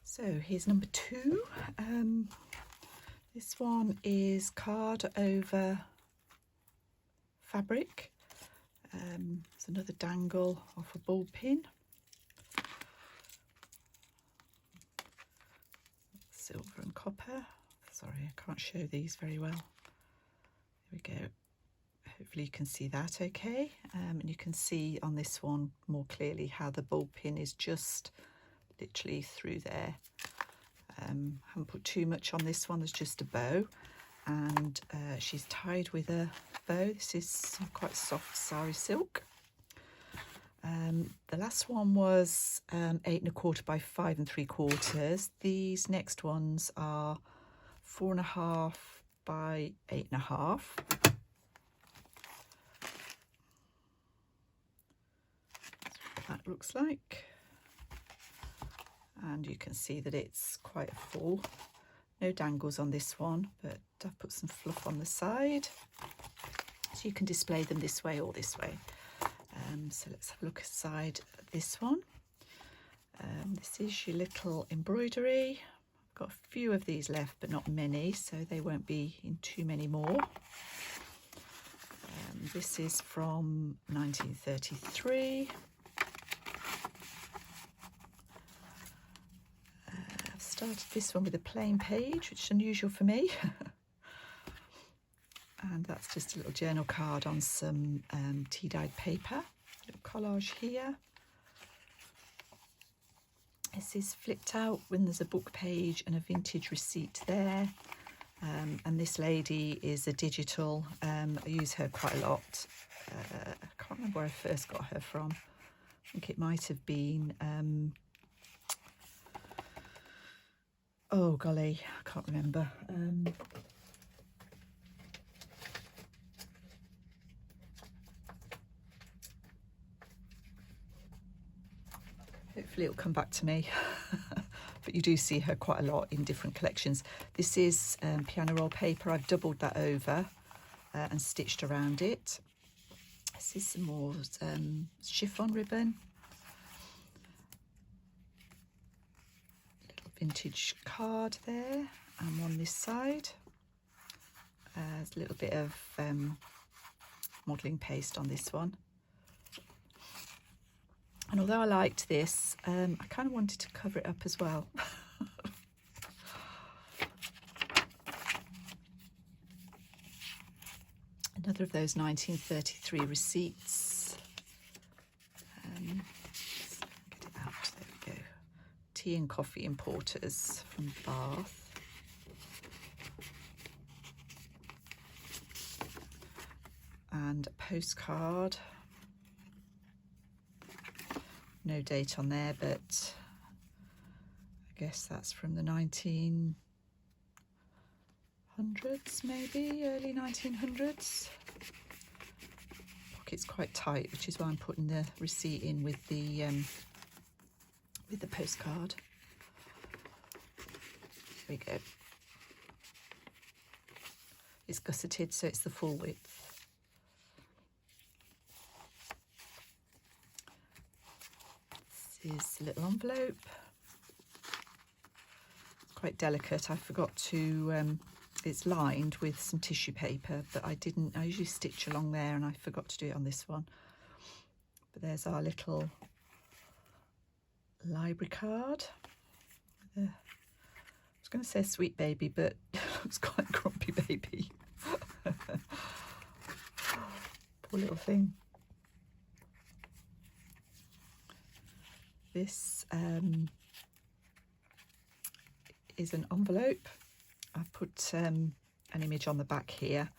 So here's number 2. This one is card over fabric. It's another dangle off a ball pin. Silver and copper. Sorry, I can't show these very well. There we go. Hopefully you can see that okay. And you can see on this one more clearly how the ball pin is just literally through there. Haven't put too much on this one, there's just a bow, and she's tied with a bow. This is quite soft sari silk. The last one was 8 1/4 by 5 3/4. These next ones are 4 1/2 by 8 1/2. That's what that looks like. And you can see that it's quite full. No dangles on this one, but I've put some fluff on the side so you can display them this way or this way. So let's have a look inside this one. This is your little embroidery. I've got a few of these left, but not many, so they won't be in too many more. This is from 1933. Started this one with a plain page, which is unusual for me. And that's just a little journal card on some tea-dyed paper. Little collage here. This is flipped out when there's a book page and a vintage receipt there. And this lady is a digital. I use her quite a lot. I can't remember where I first got her from. I think it might have been... oh golly, I can't remember. Hopefully it'll come back to me. But you do see her quite a lot in different collections. This is piano roll paper. I've doubled that over and stitched around it. This is some more chiffon ribbon. Vintage card there, and one this side. There's a little bit of modelling paste on this one. And although I liked this, I kind of wanted to cover it up as well. Another of those 1933 receipts. Get it out, there we go. Tea and coffee importers from Bath. And a postcard. No date on there, but I guess that's from the 1900s, maybe, early 1900s. Pocket's quite tight, which is why I'm putting the receipt in with the postcard. There we go. It's gusseted, so it's the full width. This is a little envelope. It's quite delicate. I forgot to, it's lined with some tissue paper, but I usually stitch along there and I forgot to do it on this one. But there's our little library card. I was going to say sweet baby, but it looks quite a grumpy baby. Poor little thing. This is an envelope. I've put an image on the back here,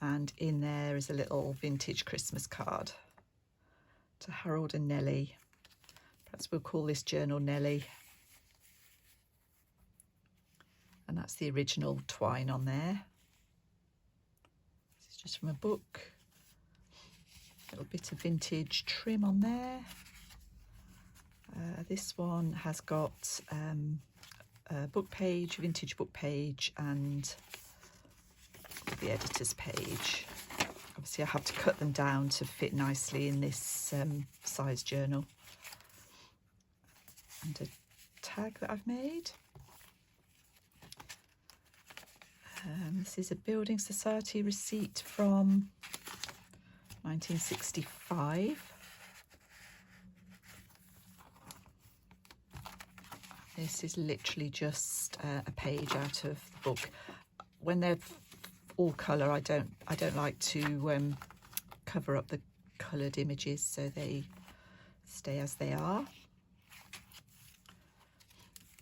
and in there is a little vintage Christmas card to Harold and Nellie. Perhaps we'll call this journal Nellie. And that's the original twine on there. This is just from a book. A little bit of vintage trim on there. This one has got a book page, vintage book page, and the editor's page. Obviously I have to cut them down to fit nicely in this size journal. And a tag that I've made. This is a Building Society receipt from 1965. This is literally just a page out of the book. When they're all colour, I don't like to cover up the coloured images, so they stay as they are.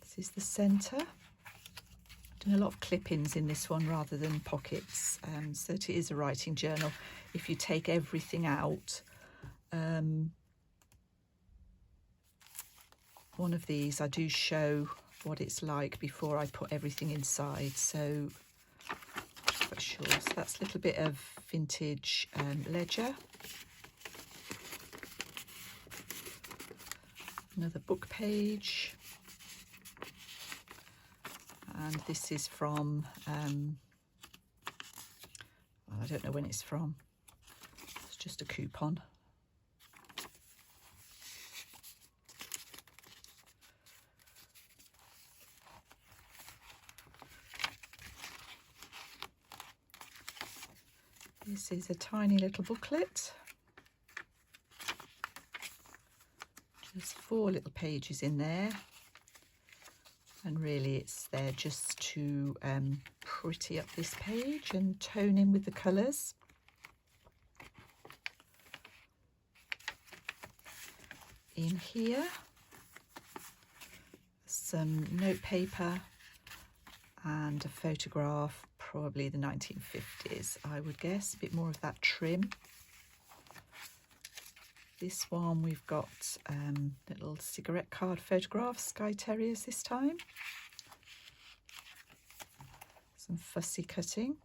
This is the centre. I've done a lot of clippings in this one rather than pockets, so it is a writing journal. If you take everything out, one of these I do show what it's like before I put everything inside, so quite sure. So that's a little bit of vintage ledger. Another book page. And this is from, I don't know when it's from. It's just a coupon. This is a tiny little booklet. Just 4 little pages in there. And really it's there just to pretty up this page and tone in with the colours. In here, some note paper and a photograph, probably the 1950s, I would guess, a bit more of that trim. This one we've got little cigarette card photographs, Skye Terriers this time. Some fussy cutting.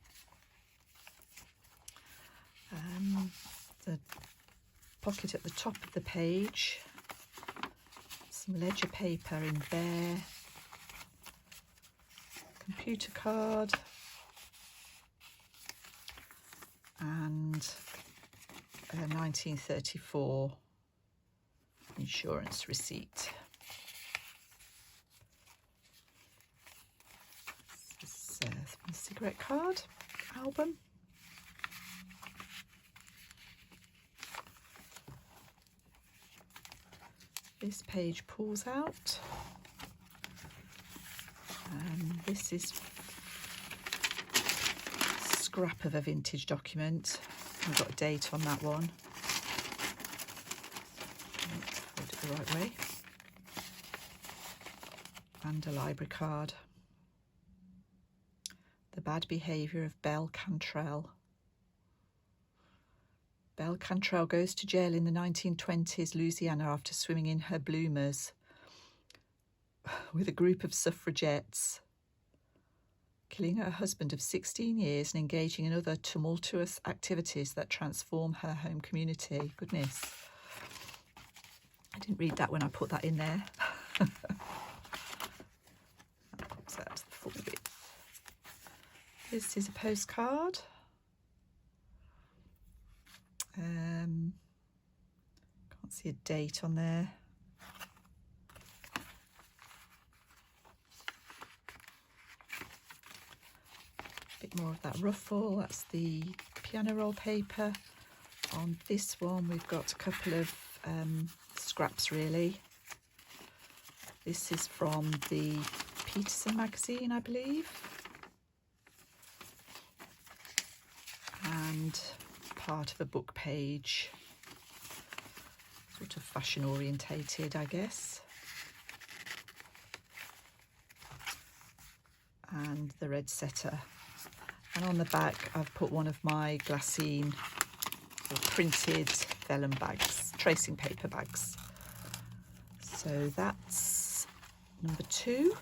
The pocket at the top of the page. Some ledger paper in there. Computer card. And a 1934 insurance receipt. This is a cigarette card album. This page pulls out. This is a scrap of a vintage document. I've got a date on that one. Hold it the right way. And a library card. The bad behaviour of Belle Cantrell. Belle Cantrell goes to jail in the 1920s Louisiana after swimming in her bloomers with a group of suffragettes, killing her husband of 16 years and engaging in other tumultuous activities that transform her home community. Goodness. I didn't read that when I put that in there. That pops out to the full width. This is a postcard. Can't see a date on there. Bit more of that ruffle. That's the piano roll paper. On this one we've got a couple of scraps really. This is from the Peterson magazine, I believe, and part of a book page, sort of fashion orientated, I guess. And the red setter. And on the back I've put one of my glassine or printed vellum bags, tracing paper bags. So that's number 2,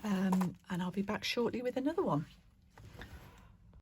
and I'll be back shortly with another one.